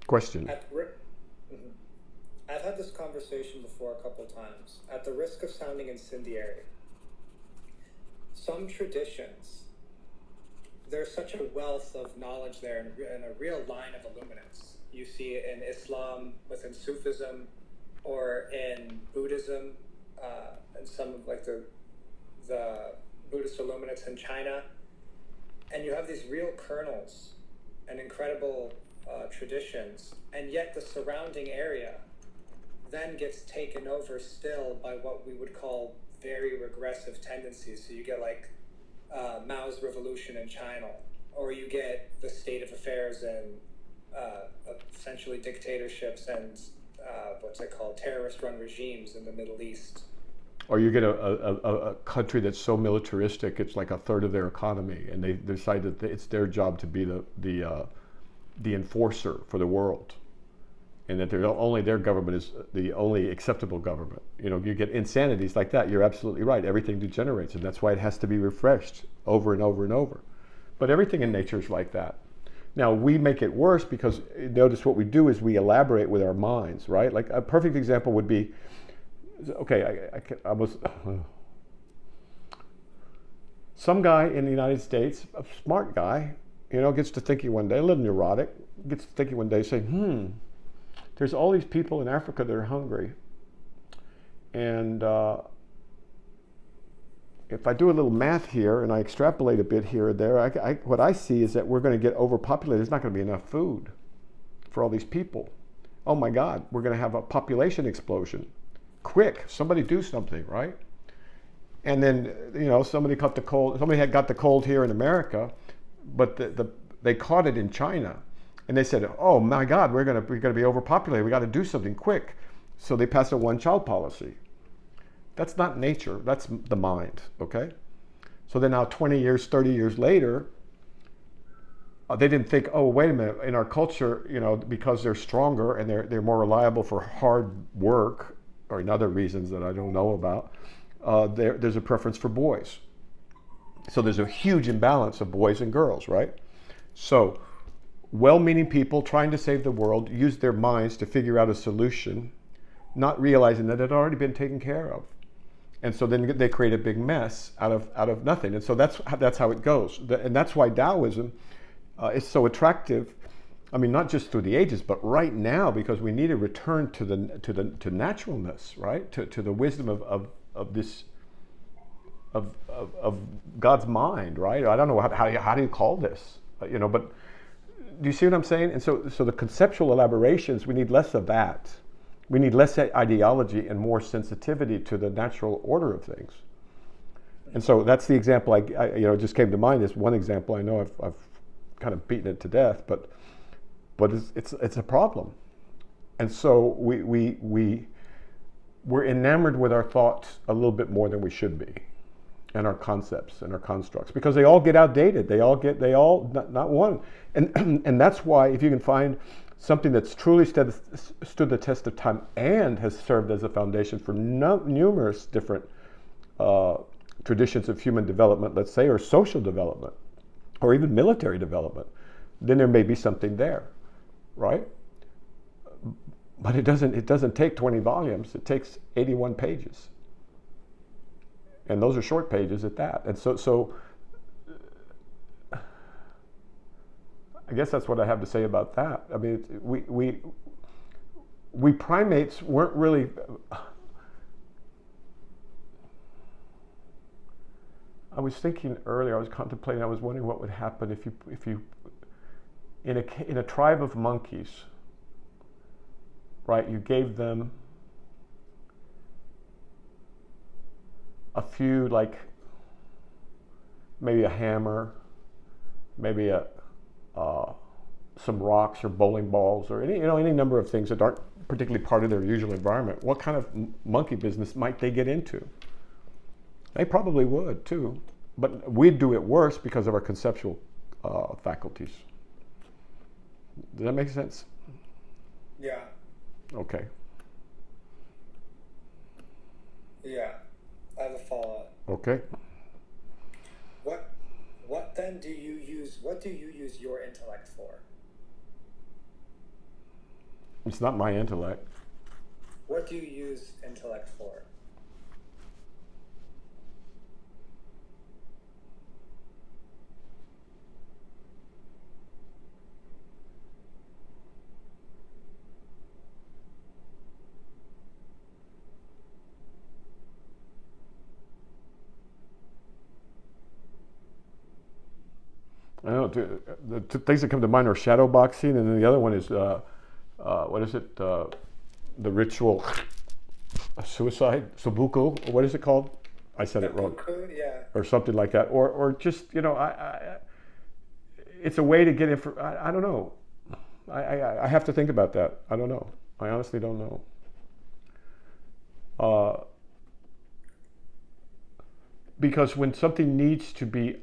Question. Mhm. I've had this conversation before a couple times. At the risk of sounding incendiary, some traditions, there's such a wealth of knowledge there and a real line of illuminates. You see it in Islam, within Sufism, or in Buddhism, and some of like the Buddhist illuminates in China. And you have these real kernels and incredible traditions, and yet the surrounding area then gets taken over still by what we would call very regressive tendencies. So you get like Mao's revolution in China, or you get the state of affairs in essentially dictatorships and what's it called, terrorist-run regimes in the Middle East. Or you get a country that's so militaristic, it's like a third of their economy, and they decide that it's their job to be the enforcer for the world, and that only their government is the only acceptable government. You know, you get insanities like that. You're absolutely right. Everything degenerates, and that's why it has to be refreshed over and over and over. But everything in nature is like that. Now, we make it worse because notice what we do is we elaborate with our minds, right? Like a perfect example would be, okay, I was, some guy in the United States, a smart guy, you know, gets to thinking one day, a little neurotic, gets to thinking one day saying, there's all these people in Africa that are hungry. And if I do a little math here and I extrapolate a bit here or there, what I see is that we're going to get overpopulated. There's not going to be enough food for all these people. Oh my God, we're going to have a population explosion. Quick, somebody do something, right? And then, you know, somebody caught the cold. Somebody had got the cold here in America, but they caught it in China. And they said, oh my God, we're going to be overpopulated. We got to do something quick. So they passed a one-child policy. That's not nature. That's the mind, okay? So then now 20 years, 30 years later, they didn't think, oh, wait a minute, in our culture, you know, because they're stronger and they're more reliable for hard work, or in other reasons that I don't know about, there's a preference for boys. So there's a huge imbalance of boys and girls, right? So well-meaning people trying to save the world use their minds to figure out a solution, not realizing that it had already been taken care of. And so then they create a big mess out of nothing. And so that's how it goes. And that's why Taoism is so attractive. I mean, not just through the ages, but right now, because we need a return to naturalness, right? To the wisdom of this of God's mind, right? I don't know how do you call this, you know? But do you see what I'm saying? And so the conceptual elaborations, we need less of that. We need less ideology and more sensitivity to the natural order of things. And so that's the example I you know, just came to mind as one example. I know I've kind of beaten it to death, but it's a problem. And so we're enamored with our thoughts a little bit more than we should be, and our concepts and our constructs, because they all get outdated. They all not one. And that's why if you can find something that's truly stood the test of time and has served as a foundation for numerous different traditions of human development, let's say, or social development, or even military development, then there may be something there, right? But it doesn't take 20 volumes. It takes 81 pages. And those are short pages at that. And so I guess that's what I have to say about that. I mean, we primates weren't really. I was thinking earlier. I was contemplating. I was wondering what would happen if you in a tribe of monkeys, right? You gave them a few, like maybe a hammer, maybe some rocks or bowling balls, or any number of things that aren't particularly part of their usual environment. What kind of monkey business might they get into? They probably would too, but we'd do it worse because of our conceptual faculties. Does that make sense? Yeah. Okay. Yeah. I have a follow-up. Okay. What then do you use? What do you use your intellect for? It's not my intellect. What do you use intellect for? I don't know. The two things that come to mind are shadow boxing, and then the other one is what is it? The ritual suicide, sobuku. What is it called? I said it wrong. Yeah. Or something like that, or just it's a way to get I don't know. I have to think about that. I don't know. I honestly don't know. Because when something needs to be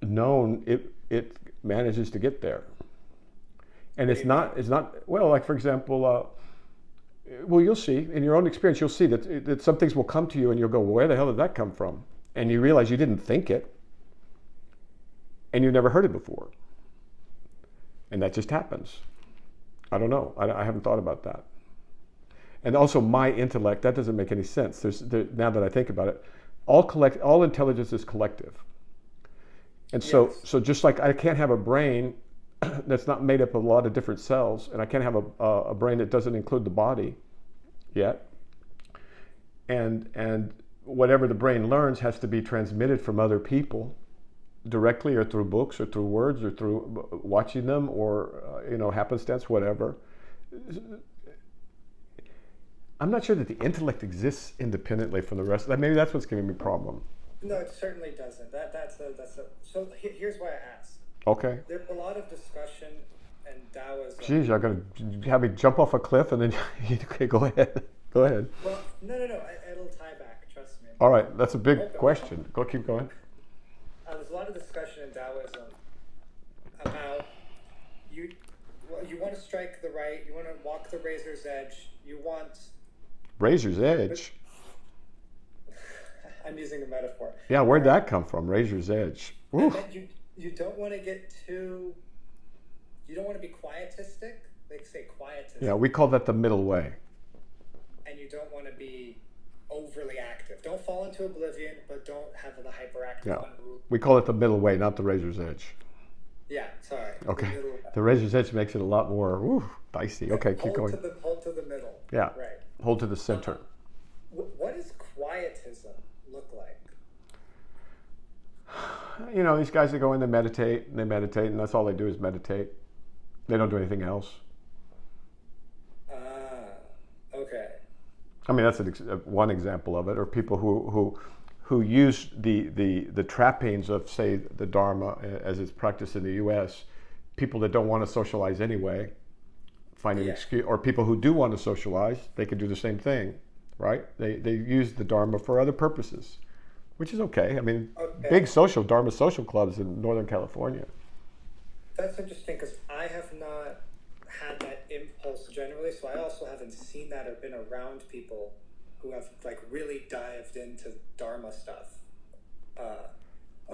known, it manages to get there, and it's not well. Like for example, well, you'll see in your own experience, you'll see that some things will come to you, and you'll go, well, where the hell did that come from? And you realize you didn't think it, and you never heard it before, and that just happens. I don't know. I haven't thought about that. And also, my intellect, that doesn't make any sense. Now that I think about it, all intelligence is collective. And so, Yes. so just like I can't have a brain that's not made up of a lot of different cells, and I can't have a brain that doesn't include the body yet. And whatever the brain learns has to be transmitted from other people directly, or through books, or through words, or through watching them, or happenstance, whatever. I'm not sure that the intellect exists independently from the rest. Maybe that's what's giving me a problem. No, it certainly doesn't. So here's why I asked. Okay. There's a lot of discussion in Taoism. Geez, you're going to have me jump off a cliff and then, okay, go ahead. Go ahead. Well, no, it'll tie back, trust me. All right, that's a big question. Keep going. There's a lot of discussion in Taoism about you want to strike the right, you want to walk the razor's edge, you want... Razor's edge? I'm using a metaphor. Yeah, where'd that come from? Razor's edge. And you don't want to get too... You don't want to be quietistic. They say quietism. Yeah, we call that the middle way. And you don't want to be overly active. Don't fall into oblivion, but don't have the hyperactive one. We call it the middle way, not the razor's edge. Yeah, sorry. Okay. The razor's edge makes it a lot more dicey. Okay, keep going. Hold to the middle. Yeah. Right. Hold to the center. What does quietism look like? These guys that go in, they meditate, and that's all they do is meditate. They don't do anything else. Okay. I mean, that's one example of it. Or people who use the trappings of, say, the Dharma as it's practiced in the U.S. People that don't want to socialize anyway, find an excuse. Or people who do want to socialize, they can do the same thing, right? They use the Dharma for other purposes, which is okay. I mean, big Dharma social clubs in Northern California. That's interesting because I have not had that impulse generally, so I also haven't seen that or been around people who have really dived into Dharma stuff.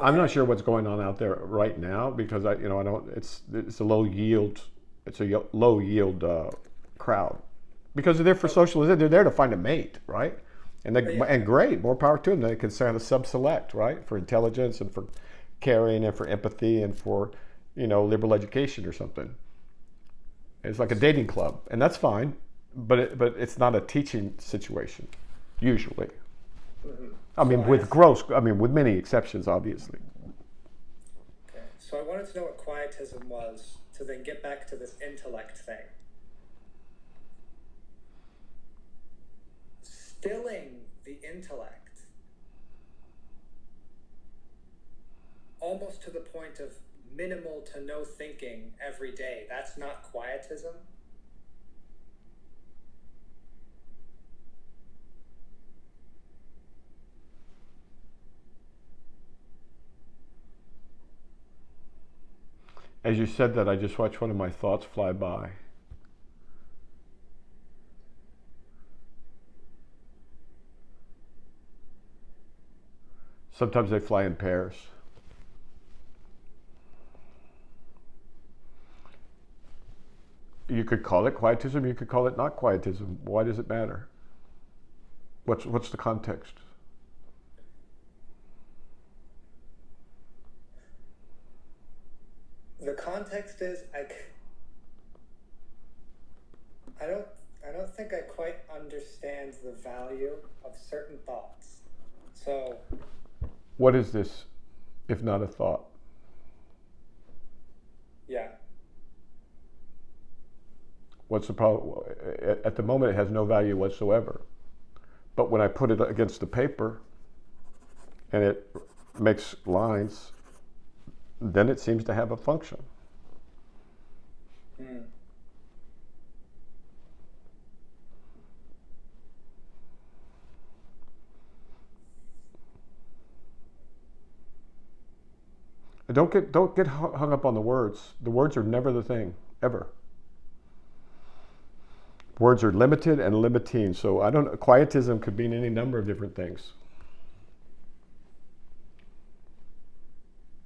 I'm not sure what's going on out there right now because I don't. It's a low yield. It's a low yield crowd because they're there for socialization. They're there to find a mate, right? And great, more power to them. They can kind of sub-select, right, for intelligence and for caring and for empathy and for liberal education or something. It's like a dating club, and that's fine, but it's not a teaching situation, usually. Mm-hmm. I mean, with many exceptions, obviously. Okay, so I wanted to know what quietism was to then get back to this intellect thing. Stilling the intellect, almost to the point of minimal to no thinking every day, that's not quietism? As you said that, I just watched one of my thoughts fly by. Sometimes they fly in pairs. You could call it quietism, you could call it not quietism. Why does it matter? What's the context? The context is I don't think I quite understand the value of certain thoughts. So What is this, if not a thought? yeah. What's the problem? At the moment, it has no value whatsoever. But when I put it against the paper and it makes lines, then it seems to have a function. Hmm. Don't get hung up on the words. The words are never the thing, ever. Words are limited and limiting. So quietism could mean any number of different things.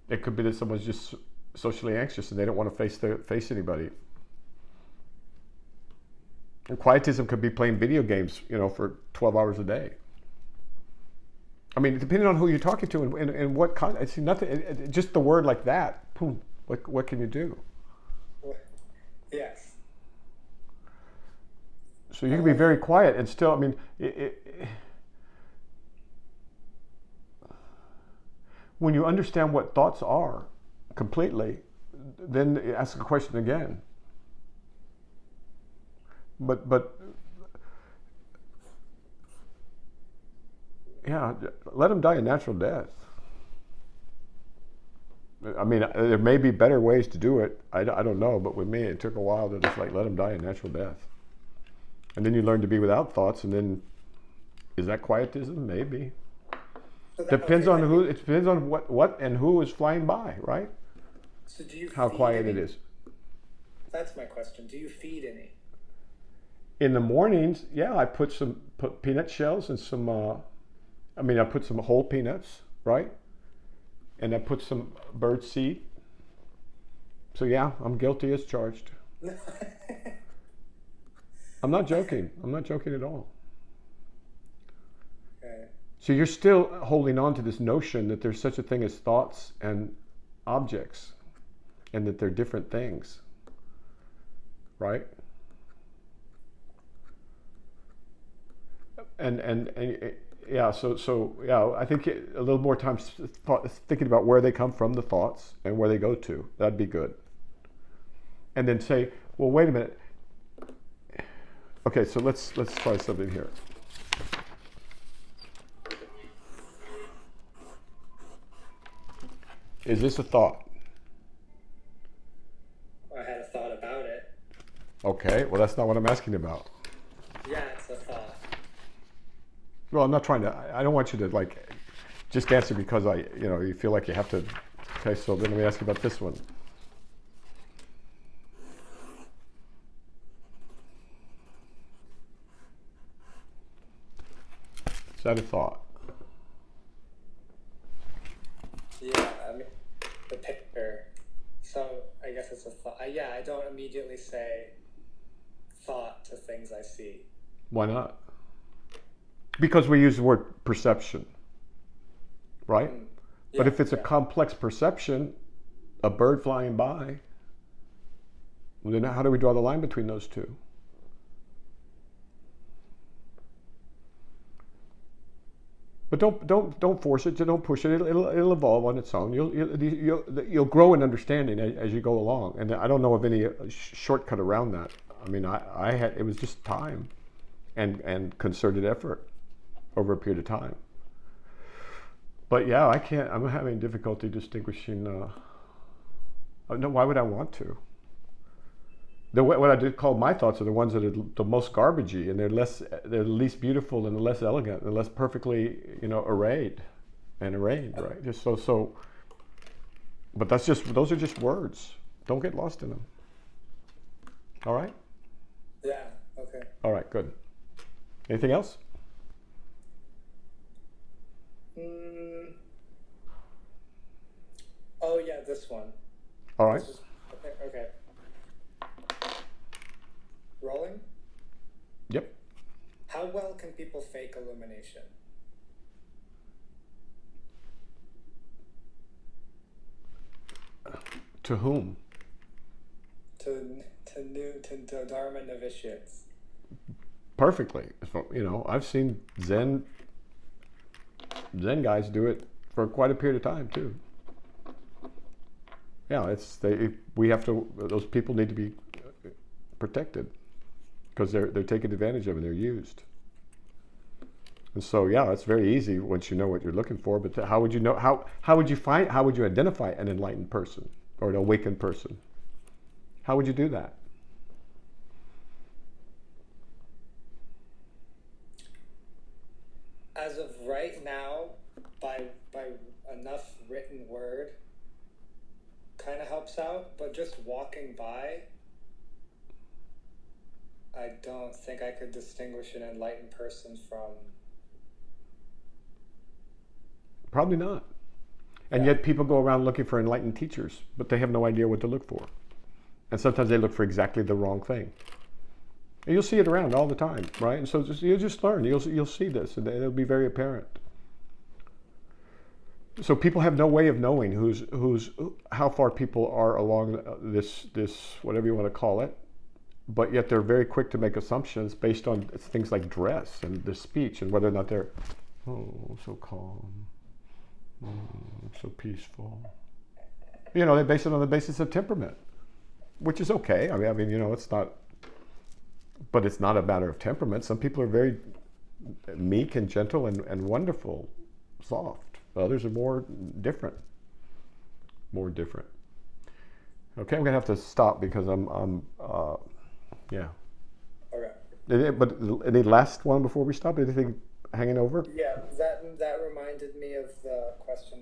It could be that someone's just socially anxious and they don't want to face anybody. And quietism could be playing video games, for 12 hours a day. I mean, depending on who you're talking to and what context, nothing. Just the word like that, boom. What can you do? Yes. So you can be very quiet and still. I mean, when you understand what thoughts are completely, then ask the question again. But yeah, let them die a natural death. I mean, there may be better ways to do it. I don't know, but with me, it took a while to just let them die a natural death. And then you learn to be without thoughts, and then, is that quietism? Maybe. So Depends on who. It depends on what and who is flying by, right? So do you how feed quiet any? it is. That's my question. Do you feed any? In the mornings, yeah, I put peanut shells and some. I put some whole peanuts, right? And I put some bird seed. So yeah, I'm guilty as charged. I'm not joking. I'm not joking at all. Okay. So you're still holding on to this notion that there's such a thing as thoughts and objects, and that they're different things, right? And yeah, so yeah, I think a little more time thinking about where they come from, the thoughts, and where they go to. That'd be good. And then say, well, wait a minute. Okay, so let's try something here. Is this a thought? I had a thought about it. Okay, well, that's not what I'm asking about. Yeah, it's a thought. Well, I'm not trying to. I don't want you to just answer because you feel like you have to. Okay, so then let me ask you about this one. Is that a thought? Yeah, the picture. So I guess it's a thought. Yeah, I don't immediately say thought to things I see. Why not? Because we use the word perception, right? Yeah, but if it's a complex perception, a bird flying by, then how do we draw the line between those two? But don't force it. Don't push it. It'll evolve on its own. You'll grow in understanding as you go along. And I don't know of any shortcut around that. I mean, I had it was just time, and concerted effort over a period of time. But yeah, I can't. I'm having difficulty distinguishing. No, why would I want to? What I do call my thoughts are the ones that are the most garbagey, and they're the least beautiful, and the less elegant, and the less perfectly, arrayed, right? Just so. But those are just words. Don't get lost in them. All right. Yeah. Okay. All right. Good. Anything else? Oh yeah, this one. All right. Okay. well can people fake illumination? To whom? To Dharma novitiates. Perfectly. You know, I've seen Zen guys do it for quite a period of time too. Yeah, those people need to be protected because they're taken advantage of and they're used. And so, yeah, it's very easy once you know what you're looking for. But how would you know? How would you identify an enlightened person or an awakened person? How would you do that? As of right now, by enough written word kind of helps out, but just walking by, I don't think I could distinguish an enlightened person from... Probably not. And yet people go around looking for enlightened teachers, but they have no idea what to look for. And sometimes they look for exactly the wrong thing. And you'll see it around all the time, right? And so you'll just learn. You'll see this, and it'll be very apparent. So people have no way of knowing how far people are along this whatever you want to call it, but yet they're very quick to make assumptions based on things like dress and the speech and whether or not they're so calm, so peaceful. You know, they base it on the basis of temperament, which is okay. I mean, you know, it's not. But it's not a matter of temperament. Some people are very meek and gentle and wonderful, soft. Others are more different. Okay, I'm gonna have to stop because yeah. Okay. But any last one before we stop? Anything hanging over? Yeah, that reminded me of the question